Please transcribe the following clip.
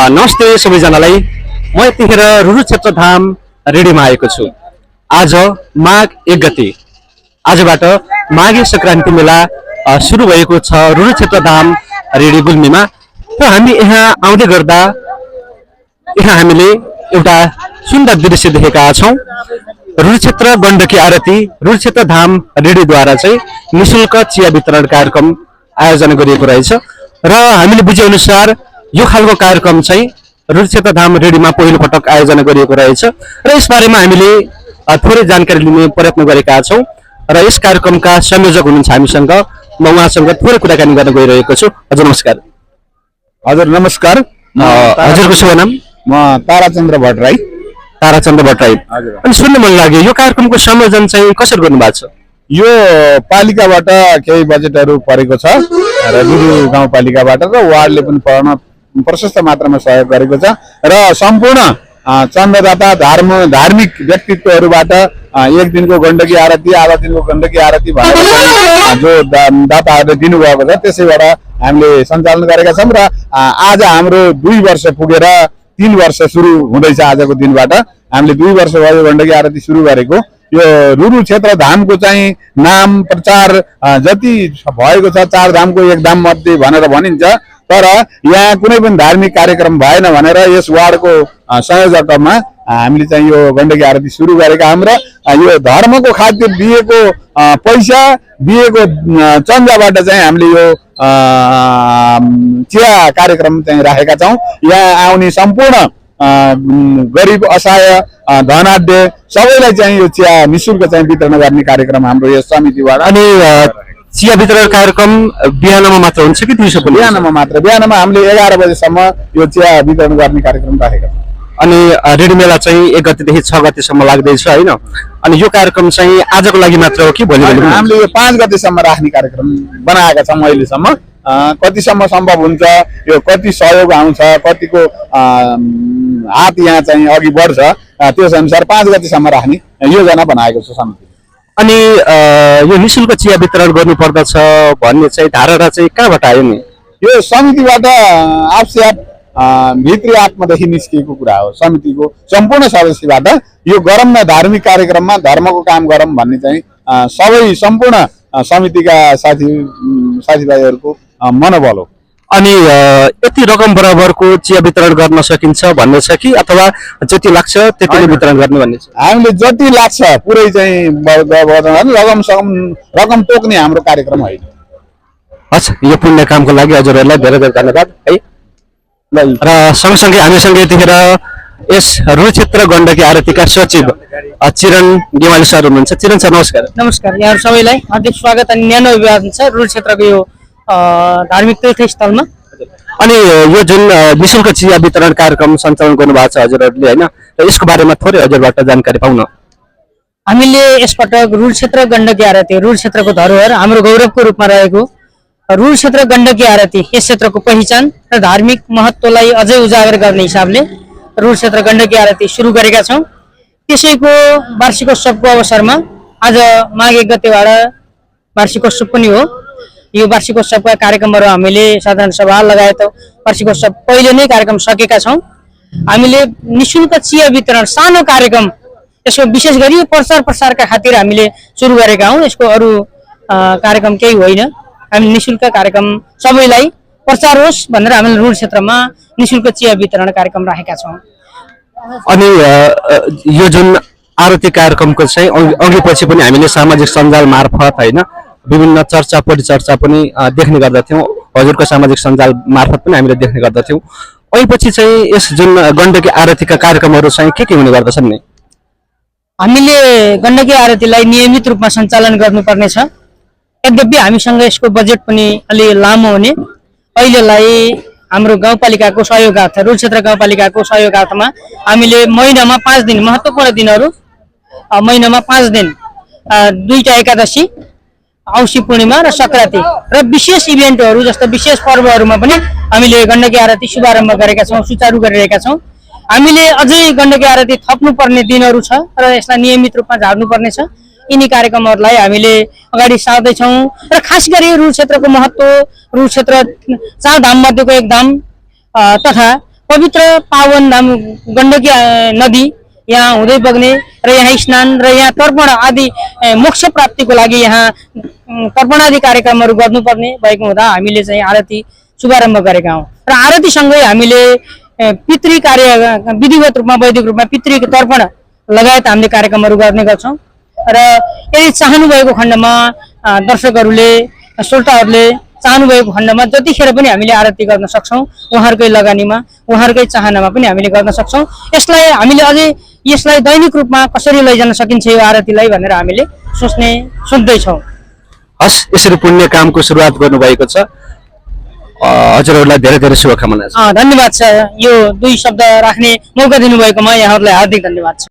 नमस्ते सबैजनालाई। म यतिखेर रुरु क्षेत्र धाम रेडीमा आएको छु। आज माघ 1 गते, आजबाट माघे संक्रान्ति मेला सुरु भएको छ रुरु क्षेत्र धाम रेडी गुल्मीमा। र हामी यहाँ आउँदै गर्दा यहाँ हामीले एउटा सुन्दर दृश्य देखेका छौं। रुरु क्षेत्र गण्डकी आरती रुरु क्षेत्र धाम रेडीद्वारा चाहिँ निशुल्क चिया वितरण कार्यक्रम आयोजना गरिएको रहेछ। र हामीले बुझे अनुसार यो खालको कार्यक्रम चाहिँ रुरु क्षेत्र धाम रेडीमा पहिलो पटक आयोजना गरिएको रहेछ। र यस बारेमा हामीले थोरै जानकारी लिने प्रयत्न गरेका छौं। र यस कार्यक्रमका संयोजक हुनुहुन्छ हामीसँग। म उहाँसँग थोरै कुराकानी गर्न गइरहेको छु। हजुर नमस्कार। हजुर नमस्कार। हजुरको शुभ नाम? म ताराचन्द्र भट्टराई। ताराचन्द्र भट्टराई। अनि सुन्नु मन लाग्यो, यो कार्यक्रमको संयोजन चाहिँ कसरी गर्नु भएको छ? यो पालिकाबाट केही बजेटहरू परेको छ र रुरु गाउँपालिकाबाट र वार्डले पनि प्रशस्त मात्रामा सहयोग गरेको छ। र सम्पूर्ण चन्ददाता धार्मिक व्यक्तित्वहरूबाट एक दिनको गण्डकी आरती, आधा दिनको गण्डकी आरती भनेर जो दाताहरूले दिनुभएको छ त्यसैबाट हामीले सञ्चालन गरेका छौँ। र आज हाम्रो 2 वर्ष पुगेर 3 वर्ष सुरु हुँदैछ। आजको दिनबाट हामीले 2 वर्ष भयो गण्डकी आरती सुरु गरेको। यो रुरु क्षेत्र धामको चाहिँ नाम प्रचार जति भएको छ, 4 धामको 1 धाम मध्ये भनेर भनिन्छ। तर यहाँ कुनै पनि धार्मिक कार्यक्रम भएन भनेर यस वार्डको संयोजकमा हामीले चाहिँ यो गण्डकी आरती सुरु गरेका छौँ। र यो धर्मको खातिर दिएको पैसा दिएको चन्दाबाट चाहिँ हामीले यो चिया कार्यक्रम चाहिँ राखेका छौँ। यहाँ आउने सम्पूर्ण गरिब असहाय धनाढ्य सबैलाई चाहिँ यो चिया निशुल्क चाहिँ वितरण गर्ने कार्यक्रम हाम्रो यस समितिबाट। अनि चिया वितरण कार्यक्रम बिहानमा मात्र हुन्छ कि दिउँसो पनि? बिहानमा मात्र। बिहानमा हामीले 11 बजेसम्म यो चिया वितरण गर्ने कार्यक्रम राखेका छौँ। अनि रेडी मेला चाहिँ 1 गतेदेखि 6 गतेसम्म लाग्दैछ हैन? अनि यो कार्यक्रम चाहिँ आजको लागि मात्र हो कि भोलि हामीले यो 5 गतेसम्म राख्ने कार्यक्रम बनाएका छौँ अहिलेसम्म। कतिसम्म सम्भव हुन्छ, यो कति सहयोग आउँछ, कतिको हात यहाँ चाहिँ अघि बढ्छ, त्यस अनुसार 5 गतेसम्म राख्ने योजना बनाएको छ समिति। अनि यो निशुल्क चिया वितरण गर्नुपर्दछ भन्ने चाहिँ धारणा चाहिँ कहाँबाट आयो नि? यो समितिबाट आपसे आप भित्री आत्मादेखि निस्किएको कुरा हो। समितिको सम्पूर्ण सदस्यबाट यो गरम न धार्मिक कार्यक्रममा धर्मको काम गरौँ भन्ने चाहिँ सबै सम्पूर्ण समितिका साथीभाइहरूको मनोबल हो। अनि यति रकम बराबरको चिया वितरण गर्न सकिन्छ भन्ने छ कि अथवा जति लाग्छ त्यतिले वितरण गर्ने भन्ने छ? हामीले जति लाग्छ पुरै चाहिँ रकम तोक्ने हाम्रो कार्यक्रम होइन। अच्छा, यो पुण्य कामको लागि हजुरहरूलाई धेरै धेरै धन्यवाद है। र सँगसँगै हामीसँग यतिखेर यस रुरु क्षेत्र गण्डकी आरतीका सचिव चिरण गेवाली सर हुनुहुन्छ। चिरण सर नमस्कार। नमस्कार। यहाँ सबैलाई हार्दिक स्वागत अनि न्यानो अभिवादन छ रुरु क्षेत्रको यो धार्मिक तीर्थस्थलमा। अनि यो जुन निशुल्क चिया वितरण कार्यक्रम सञ्चालन गर्नुभएको छ हजुरहरूले हैन, र यसको बारेमा थोरै हजुरबाट जानकारी पाउन। हामीले यसपटक रुरु क्षेत्र गण्डकी आरती रुरु क्षेत्रको धरोहर हाम्रो गौरवको रूपमा रहेको रुरु क्षेत्र गण्डकी आरती यस क्षेत्रको पहिचान र धार्मिक महत्त्वलाई अझै उजागर गर्ने हिसाबले रुरु क्षेत्र गण्डकी आरती सुरु गरेका छौँ। त्यसैको वार्षिकोत्सवको अवसरमा आज माघ 1 गतेबाट वार्षिकोत्सव पनि हो। यो वार्षिकोत्सवका कार्यक्रमहरू हामीले साधारण सभा लगायत वार्षिकोत्सव पहिले नै कार्यक्रम सकेका छौँ। हामीले निशुल्क चिया वितरण सानो कार्यक्रम, यसको विशेष गरी प्रचार प्रसारका खातिर हामीले सुरु गरेका हौँ। यसको अरू कार्यक्रम केही होइन। हामी निशुल्क कार्यक्रम सबैलाई प्रचार होस् भनेर हामीले रुरु क्षेत्रमा निशुल्क चिया वितरण कार्यक्रम राखेका छौँ। अनि यो जुन आरती कार्यक्रमको चाहिँ अघि पछि पनि हामीले सामाजिक सञ्जाल मार्फत हैन विभिन्न चर्चा परिचर्चा पनि देख्ने गर्दथ्यौँ। हजुरको सामाजिक सञ्जाल मार्फत पनि हामीले देख्ने गर्दथ्यौँ। अनि पछि चाहिँ यस जुन गण्डकी आरतीका कार्यक्रमहरू चाहिँ के हुने गर्दछन् नि? हामीले गण्डकी आरतीलाई नियमित रूपमा सञ्चालन गर्नुपर्ने छ। यद्यपि हामीसँग यसको बजेट पनि अलि लामो हुने, अहिलेलाई हाम्रो गाउँपालिकाको सहयोगार्थ रुरु क्षेत्र गाउँपालिकाको सहयोगार्थमा हामीले महिनामा 5 दिन महत्त्वपूर्ण दिनहरू, महिनामा 5 दिन 2टा एकादशी, औँसी पूर्णिमा र सङ्क्रान्ति र विशेष इभेन्टहरू जस्तो विशेष पर्वहरूमा पनि हामीले गण्डकी आरती शुभारम्भ गरेका छौँ, सुचारू गरिरहेका छौँ। हामीले अझै गण्डकी आरती थप्नुपर्ने दिनहरू छ र यसलाई नियमित रूपमा झार्नुपर्ने छ। यिनी कार्यक्रमहरूलाई हामीले अगाडि सार्दैछौँ र खास गरी रुरु क्षेत्रको महत्त्व, रुरु क्षेत्र 4 धाम मध्येको 1 धाम तथा पवित्र पावन धाम गण्डकी नदी यहाँ हुँदै बग्ने र यहाँ स्नान र यहाँ तर्पण आदि मोक्ष प्राप्तिको लागि यहाँ तर्पण आदि कार्यक्रमहरू गर्नुपर्ने भएको हुँदा हामीले चाहिँ आरती शुभारम्भ गरेका हौँ र आरतीसँगै हामीले पितृ कार्य विधिवत रूपमा वैदिक रूपमा पितृ तर्पण लगायत हामीले कार्यक्रमहरू गर्ने गर्छौँ र यदि चाहनु भएको खण्डमा दर्शकहरूले श्रोताहरूले चाहनु भएको खण्डमा जतिखेर पनि हामीले आरती गर्न सक्छौँ उहाँहरूकै लगानीमा उहाँहरूकै चाहनामा पनि हामीले गर्न सक्छौँ यसलाई हामीले अझै यसलाई दैनिक रूपमा कसरी लैजान सकिन्छ यो आरतीलाई भनेर हामीले सोच्दैछौँ हस् यसरी पुण्य कामको सुरुवात गर्नुभएको छ हजुरहरूलाई धेरै धेरै शुभकामना छ धन्यवाद छ यो दुई शब्द राख्ने मौका दिनुभएकोमा यहाँहरूलाई हार्दिक धन्यवाद छ